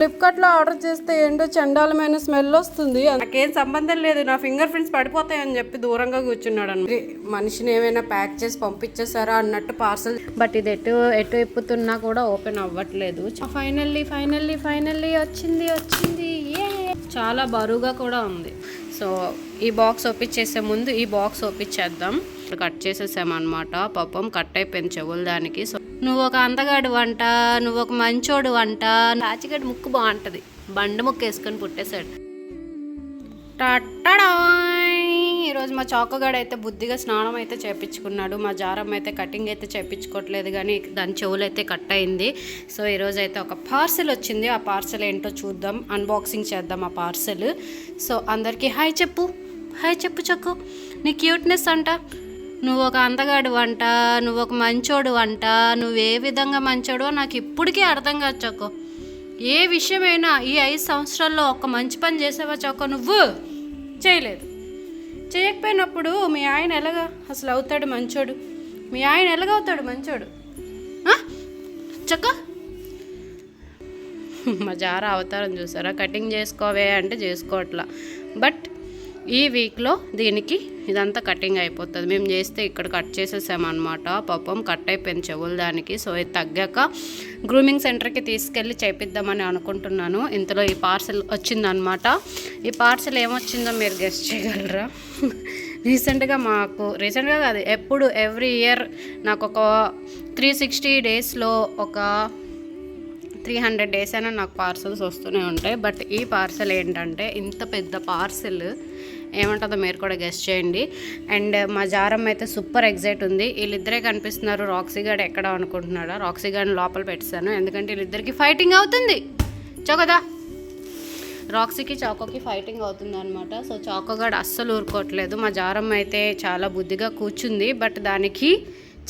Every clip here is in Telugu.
ఫ్లిప్కార్ట్లో ఆర్డర్ చేస్తే ఏంటో చండాలమైన స్మెల్ వస్తుంది. నాకేం సంబంధం లేదు, నా ఫింగర్ ప్రింట్స్ పడిపోతాయని చెప్పి దూరంగా కూర్చున్నాడు అన్న. మనిషిని ఏమైనా ప్యాక్ చేసి పంపించేసారా అన్నట్టు పార్సల్. బట్ ఇది ఎటు ఇప్పుతున్నా కూడా ఓపెన్ అవ్వట్లేదు. ఫైనల్లీ వచ్చింది. చాలా బరువుగా కూడా ఉంది. సో ఈ బాక్స్ ఓపెన్ చేసే ముందు ఈ బాక్స్ ఓపెన్ చేద్దాం. కట్ చేసేసామన్నమాట. పాపం కట్ అయిపోయింది చెవులు దానికి. సో నువ్వు ఒక అందగాడు అంట, నువ్వు ఒక మంచోడు అంట. రాచిగడ్డ ముక్కు బాగుంటుంది, బండ ముక్కు వేసుకొని పుట్టేశాడు. ఈరోజు మా చాకోగాడు అయితే బుద్ధిగా స్నానం అయితే చేయించుకున్నాడు. మా జారం అయితే కటింగ్ అయితే చేయించుకోవట్లేదు, కానీ దాని చెవులు అయితే కట్ అయింది. సో ఈరోజు అయితే ఒక పార్సెల్ వచ్చింది. ఆ పార్సెల్ ఏంటో చూద్దాం, అన్బాక్సింగ్ చేద్దాం ఆ పార్సెల్. సో అందరికీ హాయ్ చెప్పు చక్కు. నీ క్యూట్నెస్ అంట, నువ్వు ఒక అందగాడు అంట, నువ్వు ఒక మంచోడు అంట. నువ్వు ఏ విధంగా మంచోడో నాకు ఇప్పటికీ అర్థం కాదు చక్కో. ఏ విషయమైనా ఈ 5 సంవత్సరాల్లో ఒక మంచి పని చేసావా చక్కో? నువ్వు చేయలేదు. చేయకపోయినప్పుడు మీ ఆయన ఎలాగా అసలు అవుతాడు మంచోడు? మీ ఆయన ఎలాగవుతాడు మంచోడు చక్క? మా జారా అవతారం చూసారా? కటింగ్ చేసుకోవే అంటే చేసుకోవట్లా. బట్ ఈ వీక్లో దీనికి ఇదంతా కటింగ్ అయిపోతుంది. మేము చేస్తే ఇక్కడ కట్ చేసేసామన్నమాట. పాపం కట్ అయిపోయింది చెవులు దానికి. సో ఇది తగ్గాక గ్రూమింగ్ సెంటర్కి తీసుకెళ్ళి చేపిద్దామని అనుకుంటున్నాను. ఇంతలో ఈ పార్సెల్ వచ్చిందనమాట. ఈ పార్సెల్ ఏమొచ్చిందో మీరు గెస్ట్ చేయగలరా? రీసెంట్గా కాదు, ఎవ్రీ ఇయర్ నాకు ఒక 360 డేస్లో ఒక 300 డేస్ అయినా నాకు పార్సెల్స్ వస్తూనే ఉంటాయి. బట్ ఈ పార్సెల్ ఏంటంటే ఇంత పెద్ద పార్సెల్ ఏమంటుందో మీరు కూడా గెస్ట్ చేయండి. అండ్ మా జారం అయితే సూపర్ ఎగ్జైట్ ఉంది. వీళ్ళిద్దరే కనిపిస్తున్నారు. రాక్సీ గార్డ్ ఎక్కడ అనుకుంటున్నాడా? రాక్సీ గార్డ్ని లోపల పెట్టాను, ఎందుకంటే వీళ్ళిద్దరికి ఫైటింగ్ అవుతుంది. చోకదా రాక్సీకి చాకోకి ఫైటింగ్ అవుతుంది అనమాట. సో చాకోగాడు అస్సలు ఊరుకోవట్లేదు. మా జారం అయితే చాలా బుద్ధిగా కూర్చుంది, బట్ దానికి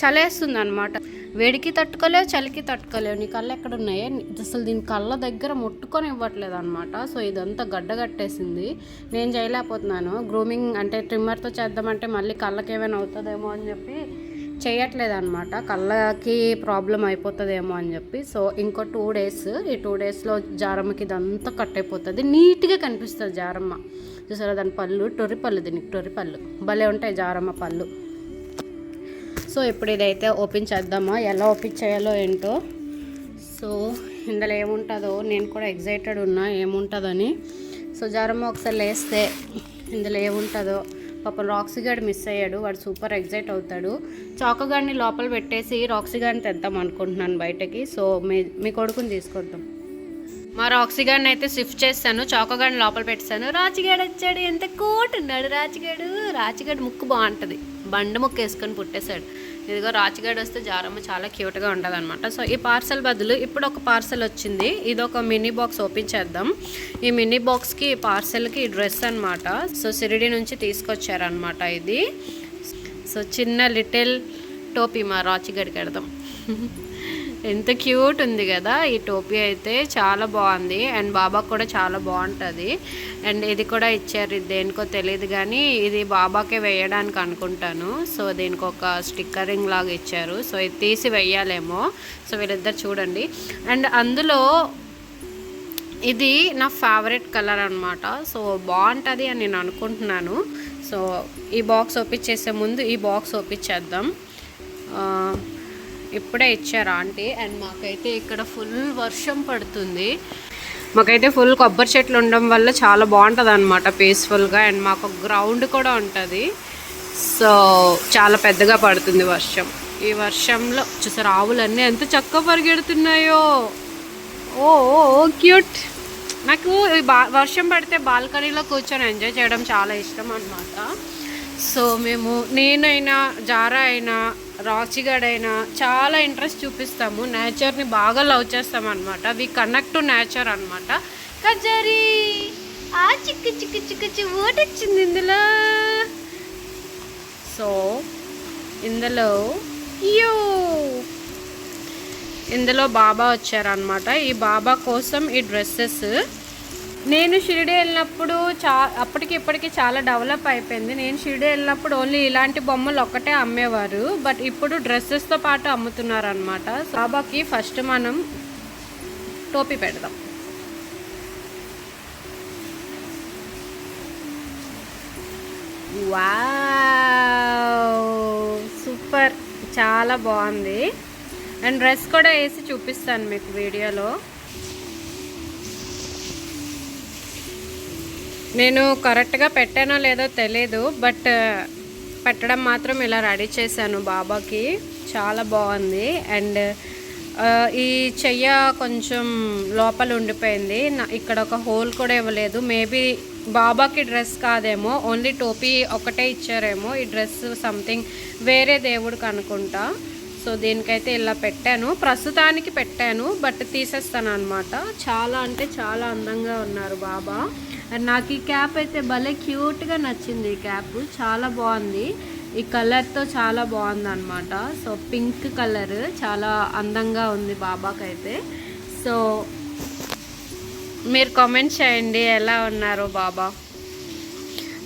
చలేస్తుంది అనమాట. వేడికి తట్టుకోలేవు, చలికి తట్టుకోలేవు. నీ కళ్ళు ఎక్కడ ఉన్నాయే? అసలు దీని కళ్ళ దగ్గర ముట్టుకొని ఇవ్వట్లేదు అనమాట. సో ఇదంతా గడ్డ కట్టేసింది. నేను చేయలేకపోతున్నాను. గ్రూమింగ్ అంటే ట్రిమ్మర్తో చేద్దామంటే మళ్ళీ కళ్ళకి ఏమైనా అవుతుందేమో అని చెప్పి చేయట్లేదు అనమాట. కళ్ళకి ప్రాబ్లం అయిపోతుందేమో అని చెప్పి. సో ఇంకో 2 డేస్, ఈ 2 డేస్లో జారమ్మకి ఇదంతా కట్ అయిపోతుంది. నీట్గా కనిపిస్తుంది జారమ్మ. చూసారా దాని పళ్ళు? దీనికి టొర్రి పళ్ళు భలే ఉంటాయి జారమ్మ పళ్ళు. సో ఇప్పుడు ఇదైతే ఓపెన్ చేద్దామా, ఎలా ఓపెన్ చేయాలో ఏంటో. సో ఇందులో ఏముంటుందో నేను కూడా ఎగ్జైటెడ్ ఉన్నా ఏముంటుందని. సో జారమ్మ ఒకసారి లేస్తే ఇందులో ఏముంటుందో. పాపం రాక్సీ గార్డ్ మిస్ అయ్యాడు, వాడు సూపర్ ఎగ్జైట్ అవుతాడు. చాకోగాడిని లోపల పెట్టేసి రాక్సీ గార్డ్ని తెద్దాం అనుకుంటున్నాను బయటకి. సో మీ కొడుకుని తీసుకొద్దాం. మా రాక్సీ గార్డ్ని అయితే షిఫ్ట్ చేస్తాను, చాకోగాడిని లోపల పెట్టాను. రాచిగాడు వచ్చాడు, ఎంత కోట్ ఉన్నాడు రాచిగాడు ముక్కు బాగుంటుంది, బండ ముక్కు వేసుకొని పుట్టేశాడు. ఇదిగో రాచిగాడు వస్తే జారమ్మ చాలా క్యూట్గా ఉంటుంది అనమాట. సో ఈ పార్సెల్ బదులు ఇప్పుడు ఒక పార్సెల్ వచ్చింది. ఇది ఒక మినీ బాక్స్ ఓపెన్ చేద్దాం. ఈ మినీ బాక్స్కి పార్సెల్కి డ్రెస్ అనమాట. సో షిరిడి నుంచి తీసుకొచ్చారనమాట ఇది. సో చిన్న లిటిల్ టోపీ మా రాచిగాడికి పెడదాం. ఎంత క్యూట్ ఉంది కదా ఈ టోపీ అయితే, చాలా బాగుంది. అండ్ బాబాకు కూడా చాలా బాగుంటుంది. అండ్ ఇది కూడా ఇచ్చారు, ఇది దేనికో తెలియదు కానీ ఇది బాబాకే వేయడానికి అనుకుంటాను. సో దీనికి ఒక స్టిక్కరింగ్ లాగా ఇచ్చారు. సో ఇది తీసి వేయాలేమో. సో వీళ్ళిద్దరు చూడండి. అండ్ అందులో ఇది నా ఫేవరెట్ కలర్ అనమాట. సో బాగుంటుంది అని నేను అనుకుంటున్నాను. సో ఈ బాక్స్ ఓపెన్ చేసే ముందు ఈ బాక్స్ ఓపెన్ చేద్దాం. ఇప్పుడే ఇచ్చారు ఆంటీ. అండ్ మాకైతే ఇక్కడ ఫుల్ వర్షం పడుతుంది. మాకైతే ఫుల్ కొబ్బరి చెట్లు ఉండడం వల్ల చాలా బాగుంటుంది అనమాట, పీస్ఫుల్గా. అండ్ మాకు గ్రౌండ్ కూడా ఉంటుంది. సో చాలా పెద్దగా పడుతుంది వర్షం. ఈ వర్షంలో చూసారు ఆవులన్నీ ఎంత చక్కగా పరిగెడుతున్నాయో. ఓ క్యూట్. నాకు వర్షం పడితే బాల్కనీలో కూర్చొని ఎంజాయ్ చేయడం చాలా ఇష్టం అనమాట. సో నేనైనా జారా అయినా రాచిగాడైనా చాలా ఇంట్రెస్ట్ చూపిస్తాము, నేచర్ని బాగా లవ్ చేస్తాం అనమాట. వి కనెక్ట్ టు నేచర్ అనమాట. కజరీ ఆ చిక్కు ఓటొచ్చింది ఇందులో. సో ఇందులో బాబా వచ్చారనమాట. ఈ బాబా కోసం ఈ డ్రెస్సెస్ నేను షిరిడి వెళ్ళినప్పుడు అప్పటికి ఇప్పటికి చాలా డెవలప్ అయిపోయింది. నేను షిరిడి వెళ్ళినప్పుడు ఓన్లీ ఇలాంటి బొమ్మలు ఒక్కటే అమ్మేవారు, బట్ ఇప్పుడు డ్రెస్సెస్తో పాటు అమ్ముతున్నారు అనమాట. బాబాకి ఫస్ట్ మనం టోపీ పెడదాం. వావ్, సూపర్, చాలా బాగుంది. అండ్ డ్రెస్ కూడా వేసి చూపిస్తాను మీకు వీడియోలో. నేను కరెక్ట్గా పెట్టానో లేదో తెలీదు, బట్ పెట్టడం మాత్రం ఇలా రెడీ చేశాను బాబాకి. చాలా బాగుంది. అండ్ ఈ చెయ్య కొంచెం లోపల ఉండిపోయింది, ఇక్కడ ఒక హోల్ కూడా ఇవ్వలేదు. మేబీ బాబాకి డ్రెస్ కాదేమో, ఓన్లీ టోపీ ఒకటే ఇచ్చారేమో. ఈ డ్రెస్ సంథింగ్ వేరే దేవుడికి అనుకుంటా. సో దీనికైతే ఇలా పెట్టాను, ప్రస్తుతానికి పెట్టాను, బట్ తీసేస్తాను అనమాట. చాలా అంటే చాలా అందంగా ఉన్నారు బాబా. అండ్ నాకు ఈ క్యాప్ అయితే భలే క్యూట్గా నచ్చింది. ఈ క్యాప్ చాలా బాగుంది, ఈ కలర్తో చాలా బాగుంది అనమాట. సో పింక్ కలర్ చాలా అందంగా ఉంది బాబాకైతే. సో మీరు కామెంట్ చేయండి ఎలా ఉన్నారు బాబా.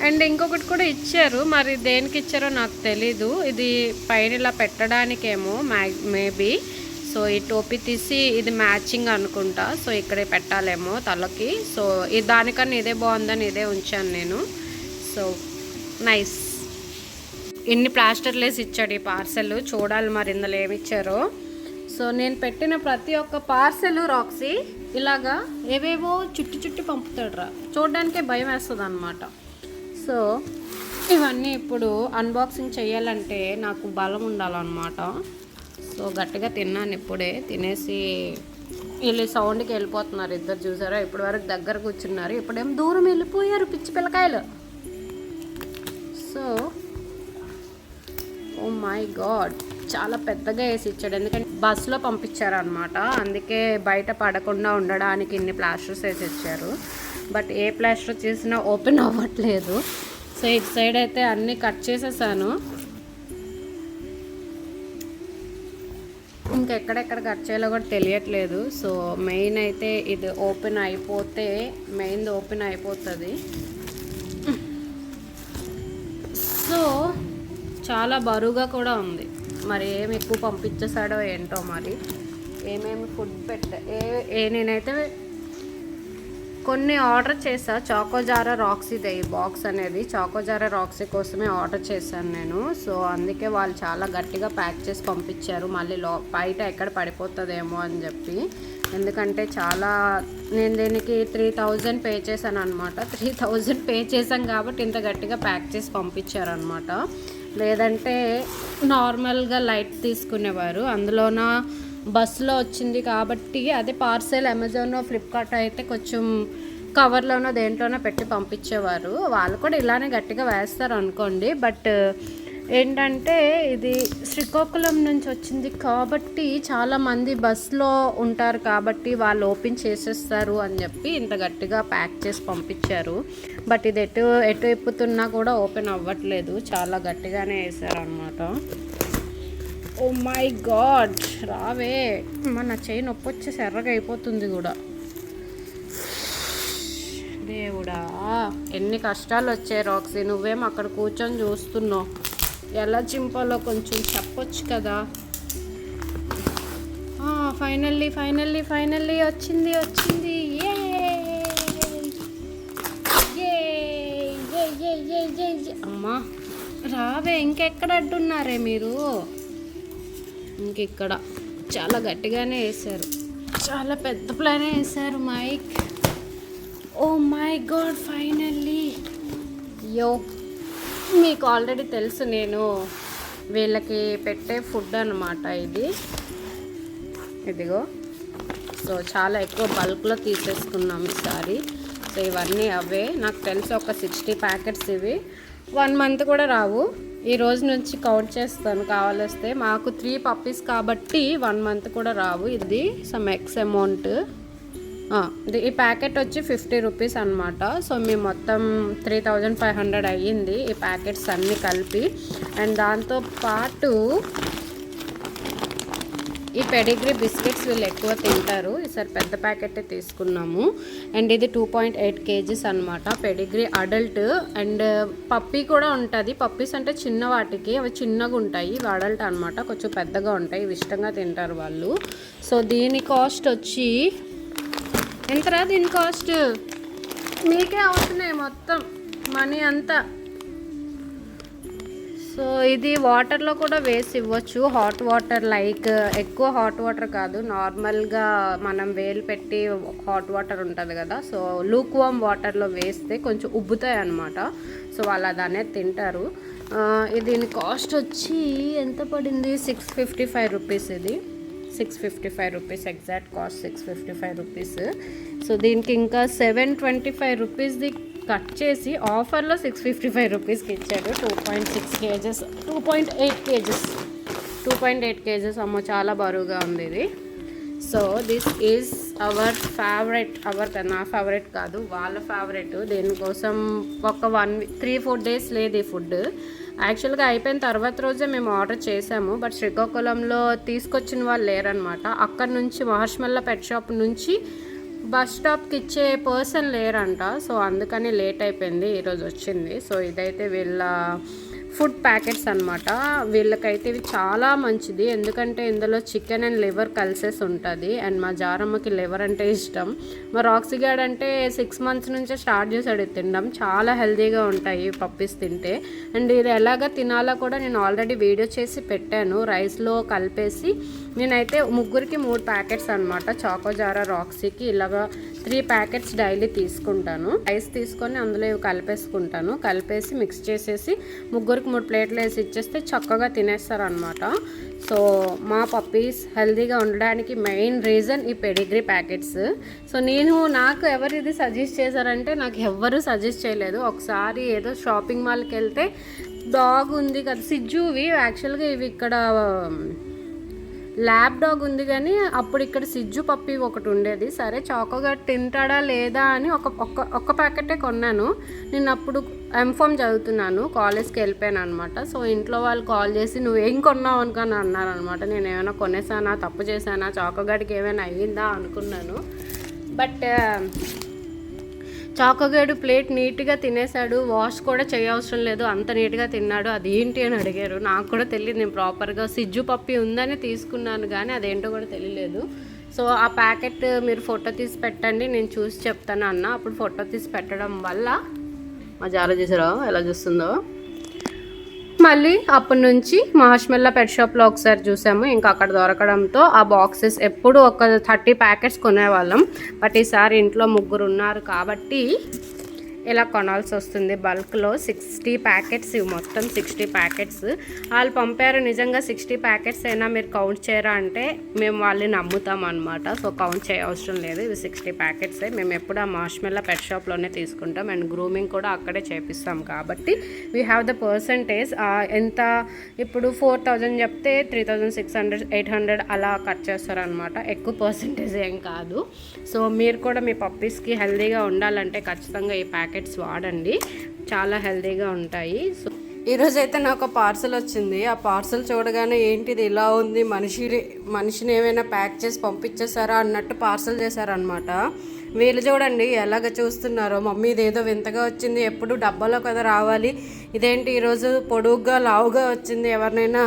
అండ్ ఇంకొకటి కూడా ఇచ్చారు, మరి దేనికి ఇచ్చారో నాకు తెలీదు. ఇది పైన ఇలా పెట్టడానికేమో మేబీ. సో ఈ టోపీ తీసి ఇది మ్యాచింగ్ అనుకుంటా, సో ఇక్కడే పెట్టాలేమో తలకి. సో దానికన్నా ఇదే బాగుందని ఇదే ఉంచాను నేను. So nice. ఇన్ని ప్లాస్టర్లు వేసి ఇచ్చాడు ఈ పార్సెల్. చూడాలి మరి ఇందులో ఏమి ఇచ్చారో. సో నేను పెట్టిన ప్రతి ఒక్క పార్సెల్ రాక్సీ ఇలాగా ఏవేవో చుట్టి పంపుతాడు రా, చూడడానికే భయం వేస్తుంది అనమాట. సో ఇవన్నీ ఇప్పుడు అన్బాక్సింగ్ చేయాలంటే నాకు బలం ఉండాలన్నమాట. సో గట్టిగా తిన్నాను ఇప్పుడే, తినేసి వీళ్ళు సౌండ్కి వెళ్ళిపోతున్నారు ఇద్దరు. చూసారా, ఇప్పటి వరకు దగ్గర కూర్చున్నారు, ఇప్పుడేం దూరం వెళ్ళిపోయారు పిచ్చి పిల్లకాయలు. సో ఓ మై గాడ్, చాలా పెద్దగా వేసి ఇచ్చాడు, ఎందుకంటే బస్సులో పంపించారనమాట. అందుకే బయట పడకుండా ఉండడానికి ఇన్ని ప్లాస్టర్స్ వేసి ఇచ్చారు. బట్ ఏ ప్లాస్టర్ చేసినా ఓపెన్ అవ్వట్లేదు. సో ఇటు సైడ్ అయితే అన్నీ కట్ చేసేసాను, ఇంకెక్కడెక్కడ కట్ చేయాలో కూడా తెలియట్లేదు. సో మెయిన్ అయితే ఇది ఓపెన్ అయిపోతే, మెయిన్ది ఓపెన్ అయిపోతుంది. సో చాలా బరువుగా కూడా ఉంది, మరి ఏమి ఎక్కువ పంపించేసాడో ఏంటో. మరి ఏమేమి ఫుడ్ నేనైతే కొన్ని ఆర్డర్ చేసా. చాకోజారా రాక్సీదే ఈ బాక్స్ అనేది, చాకోజారా రాక్సీ కోసమే ఆర్డర్ చేశాను నేను. సో అందుకే వాళ్ళు చాలా గట్టిగా ప్యాక్ చేసి పంపించారు, మళ్ళీ బయట ఎక్కడ పడిపోతుందేమో అని చెప్పి. ఎందుకంటే చాలా నేను దీనికి 3000 పే చేశాను అనమాట. 3000 పే చేశాను కాబట్టి ఇంత గట్టిగా ప్యాక్ చేసి పంపించారనమాట. లేదంటే నార్మల్గా లైట్ తీసుకునేవారు. అందులోన బస్సులో వచ్చింది కాబట్టి అదే పార్సెల్ అమెజాన్ ఫ్లిప్కార్ట్ అయితే కొంచెం కవర్లోనో దేంట్లోనో పెట్టి పంపించేవారు. వాళ్ళు కూడా ఇలానే గట్టిగా వేస్తారు అనుకోండి. బట్ ఏంటంటే ఇది శ్రీకాకుళం నుంచి వచ్చింది కాబట్టి చాలామంది బస్సులో ఉంటారు కాబట్టి వాళ్ళు ఓపెన్ చేసేస్తారు అని చెప్పి ఇంత గట్టిగా ప్యాక్ చేసి పంపించారు. బట్ ఇది ఎటు ఇప్పుతున్నా కూడా ఓపెన్ అవ్వట్లేదు, చాలా గట్టిగానే వేసారు అనమాట. ఓ మై గాడ్, రావే, మన చెయ్యి నొప్పి వచ్చేసి ఎర్రగా అయిపోతుంది కూడా. దేవుడా, ఎన్ని కష్టాలు వచ్చాయి రాక్సీ, నువ్వేం అక్కడ కూర్చొని చూస్తున్నావు, ఎలా చింపాలో కొంచెం చెప్పొచ్చు కదా. ఫైనల్లీ వచ్చింది. అమ్మా రావే, ఇంకెక్కడ అడ్డున్నారే మీరు. ఇంకిక్కడ చాలా గట్టిగానే వేశారు, చాలా పెద్ద ప్లానే వేశారు Mike. Oh my God, finally. మీకు ఆల్రెడీ తెలుసు నేను వీళ్ళకి పెట్టే ఫుడ్ అన్నమాట ఇదిగో. సో చాలా ఎక్కువ బల్క్లో తీసేసుకున్నాం ఈసారి. సో ఇవన్నీ అవే, నాకు తెలిసి ఒక 60 ప్యాకెట్స్. ఇవి 1 మంత్ కూడా రావు. ఈ రోజు నుంచి కౌంట్ చేస్తాను కావాలిస్తే. మాకు 3 పప్పీస్ కాబట్టి 1 మంత్ కూడా రావు. ఇది సమ్ ఎక్స్ అమౌంట్. ఈ ప్యాకెట్ వచ్చి 50 రూపీస్ అనమాట. సో మేము మొత్తం 3500 అయ్యింది ఈ ప్యాకెట్స్ అన్నీ కలిపి. అండ్ దాంతో పాటు ఈ పెడిగ్రీ బిస్కెట్స్ వీళ్ళు ఎక్కువ తింటారు, ఈసారి పెద్ద ప్యాకెటే తీసుకున్నాము. అండ్ ఇది 2.8 kgs అనమాట, పెడిగ్రీ అడల్ట్. అండ్ పప్పీ కూడా ఉంటుంది. పప్పీస్ అంటే చిన్న వాటికి, అవి చిన్నగా ఉంటాయి. ఇవి అడల్ట్ అనమాట, కొంచెం పెద్దగా ఉంటాయి, ఇవి ఇష్టంగా తింటారు వాళ్ళు. సో దీని కాస్ట్ వచ్చి ఎంతరా, దీని కాస్ట్ మీకే అవుతున్నాయి మొత్తం మనీ అంతా. సో ఇది వాటర్లో కూడా వేసి ఇవ్వచ్చు. హాట్ వాటర్, లైక్ ఎక్కువ హాట్ వాటర్ కాదు, నార్మల్గా మనం వేలు పెట్టి హాట్ వాటర్ ఉంటుంది కదా, సో లూక్ వామ్ వాటర్లో వేస్తే కొంచెం ఉబ్బుతాయి అన్నమాట. సో వాళ్ళు దాన్నే తింటారు. దీని కాస్ట్ వచ్చి ఎంత పడింది, 655 రూపీస్. ఇది 655 rupees, exact cost 655 rupees. So దీనికి ఇంకా 725 రూపీస్ది కట్ చేసి ఆఫర్లో 655 రూపీస్కి ఇచ్చాడు. 2.6 కేజెస్, 2.8 కేజెస్ అమ్మో, చాలా బరువుగా ఉంది ఇది. So this is our favourite. నా ఫేవరెట్ కాదు, వాళ్ళ ఫేవరెట్. దీనికోసం ఒక 3-4 డేస్ లేదు ఈ ఫుడ్. యాక్చువల్గా అయిపోయిన తర్వాత రోజే మేము ఆర్డర్ చేసాము, బట్ శ్రీకాకుళంలో తీసుకొచ్చిన వాళ్ళు లేరనమాట. అక్కడ నుంచి మహర్షిమల్ల పెట్ షాప్ నుంచి బస్ స్టాప్కి ఇచ్చే పర్సన్ లేరంట. సో అందుకని లేట్ అయిపోయింది, ఈరోజు వచ్చింది. సో ఇదైతే వీళ్ళ ఫుడ్ ప్యాకెట్స్ అనమాట. వీళ్ళకైతే ఇవి చాలా మంచిది, ఎందుకంటే ఇందులో చికెన్ అండ్ లివర్ కలిసేసి ఉంటుంది. అండ్ మా జారమ్మకి లివర్ అంటే ఇష్టం. మా రాక్సీగాడ్ అంటే 6 months నుంచే స్టార్ట్ చేశాడు తినడం. చాలా హెల్తీగా ఉంటాయి పప్పీస్ తింటే. అండ్ ఇది ఎలాగ తినాలో కూడా నేను ఆల్రెడీ వీడియో చేసి పెట్టాను. రైస్లో కలిపేసి నేనైతే ముగ్గురికి 3 ప్యాకెట్స్ అనమాట. చాకో జారా రాక్సీకి ఇలాగా 3 ప్యాకెట్స్ డైలీ తీసుకుంటాను. రైస్ తీసుకొని అందులో ఇవి కలిపేసుకుంటాను. కలిపేసి మిక్స్ చేసేసి ముగ్గురికి 3 ప్లేట్లు వేసి ఇచ్చేస్తే చక్కగా తినేస్తారనమాట. సో మా పప్పీస్ హెల్తీగా ఉండడానికి మెయిన్ రీజన్ ఈ పెడిగ్రీ ప్యాకెట్స్. సో నాకు ఎవరు ఇది సజెస్ట్ చేశారంటే, నాకు ఎవ్వరూ సజెస్ట్ చేయలేదు. ఒకసారి ఏదో షాపింగ్ మాల్కి వెళ్తే డాగ్ ఉంది కదా, సిజ్జువి. యాక్చువల్గా ఇవి ఇక్కడ ల్యాబ్ డాగ్ ఉంది, కానీ అప్పుడు ఇక్కడ సిజ్జు పప్పి ఒకటి ఉండేది. సరే చాకోగాడ్ తింటాడా లేదా అని ఒక్క ప్యాకెటే కొన్నాను. నేను అప్పుడు ఎంఫామ్ చదువుతున్నాను, కాలేజ్కి వెళ్ళిపోయాను అనమాట. సో ఇంట్లో వాళ్ళు కాల్ చేసి నువ్వేం కొన్నావు అనుకొని అన్నారనమాట. నేను ఏమైనా కొనేసానా, తప్పు చేశానా, చాకోగాడికి ఏమైనా అయ్యిందా అనుకున్నాను. బట్ చాకోగాడు ప్లేట్ నీట్గా తినేశాడు, వాష్ కూడా చేయవసరం లేదు, అంత నీట్గా తిన్నాడు. అదేంటి అని అడిగారు. నాకు కూడా తెలియదు, నేను ప్రాపర్గా సిజ్జు పప్పి ఉందని తీసుకున్నాను, కానీ అదేంటో కూడా తెలియలేదు. సో ఆ ప్యాకెట్ మీరు ఫోటో తీసి పెట్టండి, నేను చూసి చెప్తాను అన్న. అప్పుడు ఫోటో తీసి పెట్టడం వల్ల మా జార చూసారా ఎలా చూస్తుందో. మళ్ళీ అప్పటి నుంచి మహర్షిమల్ల పెట్ షాప్లో ఒకసారి చూసాము, ఇంకా అక్కడ దొరకడంతో ఆ బాక్సెస్ ఎప్పుడు ఒక 30 ప్యాకెట్స్ కొనేవాళ్ళం. బట్ ఈసారి ఇంట్లో 3 ఉన్నారు కాబట్టి ఇలా కొనాల్సి వస్తుంది. బల్క్లో 60 ప్యాకెట్స్, ఇవి మొత్తం 60 ప్యాకెట్స్ వాళ్ళు పంపారు. నిజంగా 60 ప్యాకెట్స్ అయినా మీరు కౌంట్ చేయరా అంటే మేము వాళ్ళని నమ్ముతాం అనమాట. సో కౌంట్ చేయవసరం లేదు, ఇవి 60 ప్యాకెట్సే. మేము ఎప్పుడు ఆ మహర్షిమల్ల పెట్ షాప్లోనే తీసుకుంటాం. అండ్ గ్రూమింగ్ కూడా అక్కడే చేపిస్తాం కాబట్టి వీ హ్యావ్ ద పర్సంటేజ్. ఎంత ఇప్పుడు 4000 చెప్తే 3600, 800 అలా కట్ చేస్తారనమాట. ఎక్కువ పర్సంటేజ్ ఏం కాదు. సో మీరు కూడా మీ పప్పీస్కి హెల్తీగా ఉండాలంటే ఖచ్చితంగా ఈ ప్యాకెట్స్ వాడండి, చాలా హెల్తీగా ఉంటాయి. సో ఈరోజు అయితే నాకు పార్సల్ వచ్చింది. ఆ పార్సల్ చూడగానే ఏంటిది ఇలా ఉంది, మనిషిని ఏమైనా ప్యాక్ చేసి పంపించేసారా అన్నట్టు పార్సల్ చేశారనమాట. వీళ్ళు చూడండి ఎలాగ చూస్తున్నారో, మమ్మీ ఇదేదో వింతగా వచ్చింది, ఎప్పుడు డబ్బాలో కదా రావాలి, ఇదేంటి ఈరోజు పొడుగ్గా లావుగా వచ్చింది, ఎవరినైనా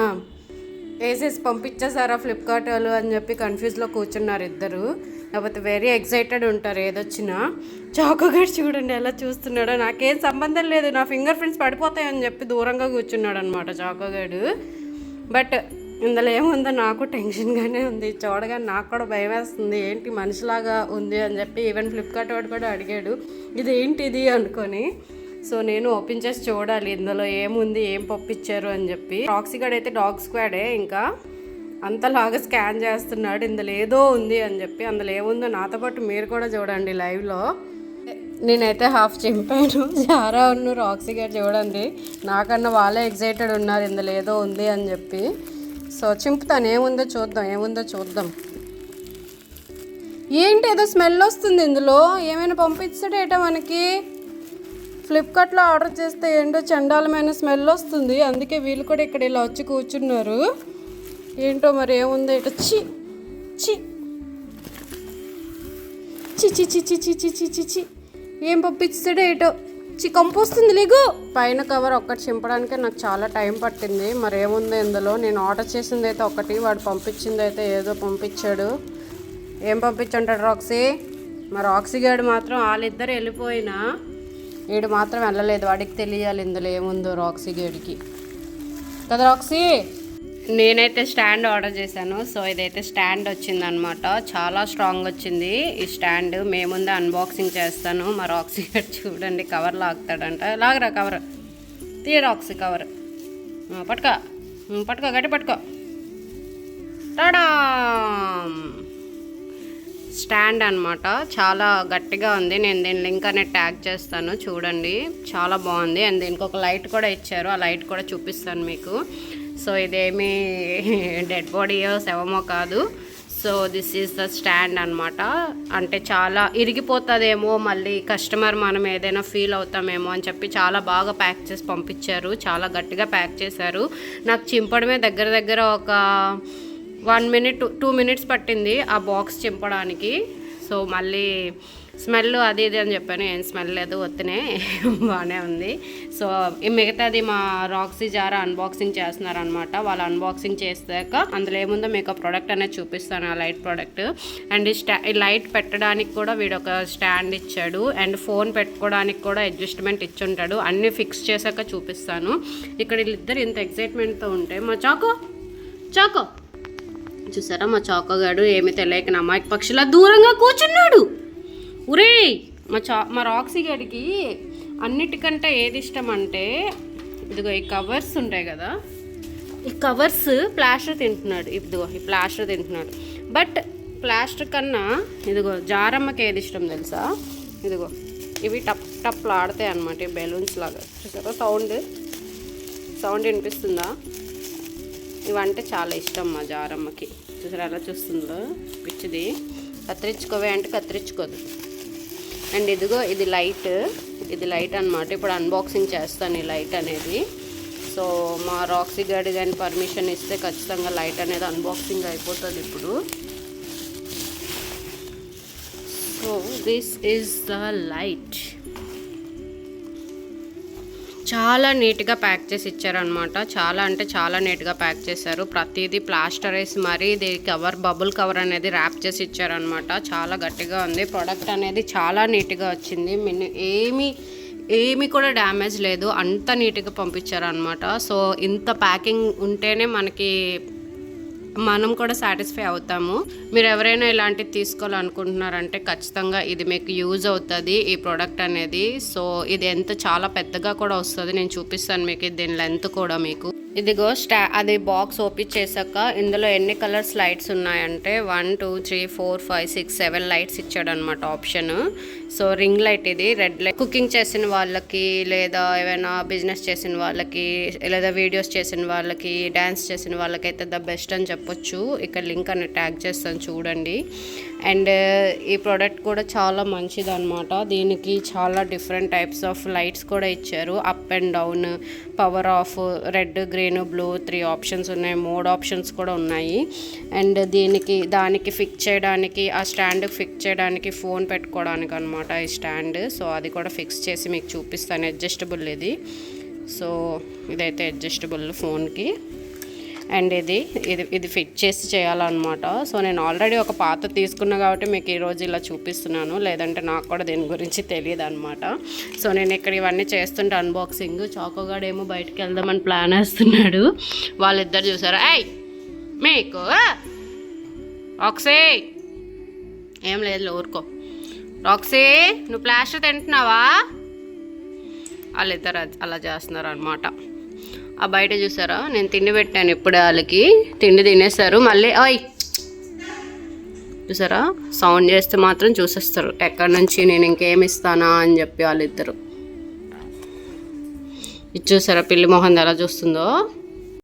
వేసేసి పంపించేసారా ఫ్లిప్కార్ట్ వాళ్ళు అని చెప్పి కన్ఫ్యూజ్లో కూర్చున్నారు ఇద్దరు. లేకపోతే వెరీ ఎక్సైటెడ్ ఉంటారు ఏదొచ్చినా. చాకోగాడు చూడండి ఎలా చూస్తున్నాడో, నాకేం సంబంధం లేదు, నా ఫింగర్ ప్రింట్స్ పడిపోతాయని చెప్పి దూరంగా కూర్చున్నాడు అనమాట చాకోగాడు. బట్ ఇందులో ఏముందో నాకు టెన్షన్గానే ఉంది, చూడగానే నాకు కూడా భయం వేస్తుంది, ఏంటి మనిషిలాగా ఉంది అని చెప్పి. ఈవెన్ ఫ్లిప్కార్ట్ వాడు కూడా అడిగాడు ఇది ఏంటిది అనుకొని. సో నేను ఓపెన్ చేసి చూడాలి ఇందులో ఏముంది, ఏం పంపించారు అని చెప్పి. రాక్సీగాడు అయితే డాగ్ స్క్వాడే, ఇంకా అంతలాగా స్కాన్ చేస్తున్నాడు ఇందులో ఏదో ఉంది అని చెప్పి. అందులో ఏముందో నాతో పాటు మీరు కూడా చూడండి లైవ్లో. నేనైతే హాఫ్ చింపాను, జారా ఉన్న రాక్సీగాడు చూడండి నాకన్నా వాళ్ళే ఎక్సైటెడ్ ఉన్నారు ఇందులో ఏదో ఉంది అని చెప్పి. సో చింపుతాను, ఏముందో చూద్దాం. ఏంటి ఏదో స్మెల్ వస్తుంది ఇందులో, ఏమైనా పంపిస్తాడేటో మనకి. ఫ్లిప్కార్ట్లో ఆర్డర్ చేస్తే ఏంటో చండాలమైన స్మెల్ వస్తుంది, అందుకే వీళ్ళు కూడా ఇక్కడ ఇలా వచ్చి కూర్చున్నారు. ఏంటో మరి ఏముందో ఏటో. చి చి చి చి చి చి చి చి చి చి ఏం పంపిస్తాడో ఏటో. కంపు వస్తుంది లేగు. పైన కవర్ ఒక్కటి చింపడానికే నాకు చాలా టైం పట్టింది. మరి ఏముందో ఇందులో. నేను ఆర్డర్ చేసింది అయితే ఒకటి, వాడు పంపించింది అయితే ఏదో పంపించాడు. ఏం పంపించుంటాడు రాక్సీ? మా రాక్సీగాడు మాత్రం వాళ్ళిద్దరు వెళ్ళిపోయినా వీడు మాత్రం వెళ్ళలేదు, వాడికి తెలియాలి ఇందులో ఏముందో రాక్సీగాడికి. కదా రాక్సీ. నేనైతే స్టాండ్ ఆర్డర్ చేశాను. సో ఇదైతే స్టాండ్ వచ్చిందనమాట. చాలా స్ట్రాంగ్ వచ్చింది ఈ స్టాండ్. మేముందే అన్బాక్సింగ్ చేస్తాను. మా రాక్సీ గారు చూడండి కవర్ లాగుతాడంట. లాగరా కవర్, తీయ రాక్సీ కవర్. పట్టుకో పట్టుకో, గట్టి పట్టుకో. టాడా, స్టాండ్ అనమాట. చాలా గట్టిగా ఉంది. నేను దీని లింక్ అనేది ట్యాగ్ చేస్తాను, చూడండి. చాలా బాగుంది. అండ్ దీనికి ఒక లైట్ కూడా ఇచ్చారు. ఆ లైట్ కూడా చూపిస్తాను మీకు. సో ఇదేమి డెడ్ బాడీయో శవమో కాదు. So this is the stand అనమాట. అంటే చాలా ఇరిగిపోతుందేమో, మళ్ళీ కస్టమర్ మనం ఏదైనా ఫీల్ అవుతామేమో అని చెప్పి చాలా బాగా ప్యాక్ చేసి పంపించారు. చాలా గట్టిగా ప్యాక్ చేశారు. నాకు చింపడమే దగ్గర ఒక 1 minute 2 minutes పట్టింది ఆ బాక్స్ చింపడానికి. సో మళ్ళీ స్మెల్ అది ఇది అని చెప్పాను, ఏం స్మెల్ లేదు, వత్తనే బాగానే ఉంది. సో మిగతాది మా రాక్సీ జారా అన్బాక్సింగ్ చేస్తున్నారనమాట. వాళ్ళు అన్బాక్సింగ్ చేసాక అందులో ఏముందో మీకు ప్రోడక్ట్ అనేది చూపిస్తాను, ఆ లైట్ ప్రోడక్ట్. అండ్ ఈ లైట్ పెట్టడానికి కూడా వీడు ఒక స్టాండ్ ఇచ్చాడు. అండ్ ఫోన్ పెట్టుకోవడానికి కూడా అడ్జస్ట్మెంట్ ఇచ్చుంటాడు. అన్నీ ఫిక్స్ చేశాక చూపిస్తాను. ఇక్కడ వీళ్ళిద్దరు ఇంత ఎక్సైట్మెంట్తో ఉంటే మా చాకో చూసారా, మా చాకోగాడు ఏమి తెలియక అమాయక పక్షిలా దూరంగా కూర్చున్నాడు. ఉరే మా రాక్సీ గడికి అన్నిటికంటే ఏది ఇష్టం అంటే, ఇదిగో ఈ కవర్స్ ఉంటాయి కదా, ఈ కవర్స్ ప్లాస్టర్ తింటున్నాడు. ఇదిగో ఈ ప్లాస్టర్ తింటున్నాడు. బట్ ప్లాస్టర్ కన్నా ఇదిగో జారమ్మకి ఏది ఇష్టం తెలుసా? ఇదిగో ఇవి టప్ ఆడతాయి అనమాట, ఈ బెలూన్స్ లాగా. చూసారా సౌండ్ వినిపిస్తుందా? ఇవంటే చాలా ఇష్టం మా జారమ్మకి. చూసారా ఎలా చూస్తుందో పిచ్చిది. కత్తిరించుకోవే అంటే కత్తిరించుకోదు. అండ్ ఇదిగో ఇది లైట్ అనమాట. ఇప్పుడు అన్బాక్సింగ్ చేస్తాను ఈ లైట్ అనేది. సో మా రాక్సీ గాడి కానీ పర్మిషన్ ఇస్తే ఖచ్చితంగా లైట్ అనేది అన్బాక్సింగ్ అయిపోతుంది ఇప్పుడు. So this is the light. చాలా నీట్గా ప్యాక్ చేసి ఇచ్చారనమాట. చాలా అంటే చాలా నీట్గా ప్యాక్ చేశారు. ప్రతిదీ ప్లాస్టర్ వేసి మరీ ఇది బబుల్ కవర్ అనేది ర్యాప్ చేసి ఇచ్చారనమాట. చాలా గట్టిగా ఉంది. ప్రోడక్ట్ అనేది చాలా నీట్గా వచ్చింది. ఏమీ కూడా డ్యామేజ్ లేదు. అంత నీట్గా పంపించారనమాట. సో ఇంత ప్యాకింగ్ ఉంటేనే మనం కూడా సాటిస్ఫై అవుతాము. మీరు ఎవరైనా ఇలాంటివి తీసుకోవాలనుకుంటున్నారంటే ఖచ్చితంగా ఇది మీకు యూజ్ అవుతుంది ఈ ప్రోడక్ట్ అనేది. సో ఇది చాలా పెద్దగా కూడా వస్తుంది. నేను చూపిస్తాను మీకు దీని లెంత్ కూడా. మీకు ఇదిగో అది బాక్స్ ఓపెన్ చేశాక ఇందులో ఎన్ని కలర్స్ లైట్స్ ఉన్నాయంటే 1 2 3 4 5 6 7 లైట్స్ ఇచ్చాడు అనమాట ఆప్షన్. సో రింగ్ లైట్, ఇది రెడ్ లైట్. కుకింగ్ చేసిన వాళ్ళకి, లేదా ఏమైనా బిజినెస్ చేసిన వాళ్ళకి, లేదా వీడియోస్ చేసిన వాళ్ళకి, డ్యాన్స్ చేసిన వాళ్ళకైతే ద బెస్ట్ అని చెప్పొచ్చు. ఇక్కడ లింక్ అని ట్యాగ్ చేస్తాను చూడండి. అండ్ ఈ ప్రోడక్ట్ కూడా చాలా మంచిది అనమాట. దీనికి చాలా డిఫరెంట్ టైప్స్ ఆఫ్ లైట్స్ కూడా ఇచ్చారు. Up and down, power of, red, green, blue 3 options ఉన్నాయి. 3 ఆప్షన్స్ కూడా ఉన్నాయి. అండ్ దానికి ఫిక్స్ చేయడానికి, ఆ స్టాండ్ ఫిక్స్ చేయడానికి, ఫోన్ పెట్టుకోవడానికి అనమాట ఈ స్టాండ్. సో అది కూడా ఫిక్స్ చేసి మీకు చూపిస్తాను. అడ్జస్టబుల్ ఇది. సో ఇదైతే అడ్జస్టబుల్ ఫోన్కి. అండ్ ఇది ఫిట్ చేసి చేయాలన్నమాట. సో నేను ఆల్రెడీ ఒక పాత తీసుకున్నా కాబట్టి మీకు ఈరోజు ఇలా చూపిస్తున్నాను. లేదంటే నాకు కూడా దీని గురించి తెలియదు అనమాట. సో నేను ఇక్కడ ఇవన్నీ చేస్తుంటే అన్బాక్సింగ్. చాకోగాడు ఏమో బయటకు వెళ్దామని ప్లాన్ వేస్తున్నాడు. వాళ్ళిద్దరు చూసారా, మీకు రాక్సీ ఏం లేదు ఊరుకో. రాక్సీ నువ్వు ప్లాస్టర్ తింటున్నావా? వాళ్ళిద్దరు అలా చేస్తున్నారు అనమాట. ఆ బయట చూసారా, నేను తిండి పెట్టాను ఇప్పుడే. వాళ్ళకి తిండి తినేస్తారు. మళ్ళీ చూసారా సౌండ్ చేస్తే మాత్రం చూసేస్తారు ఎక్కడి నుంచి నేను ఇంకేమి ఇస్తానా అని చెప్పి వాళ్ళిద్దరు. ఇది చూసారా పిల్లి మొహం ఎలా చూస్తుందో.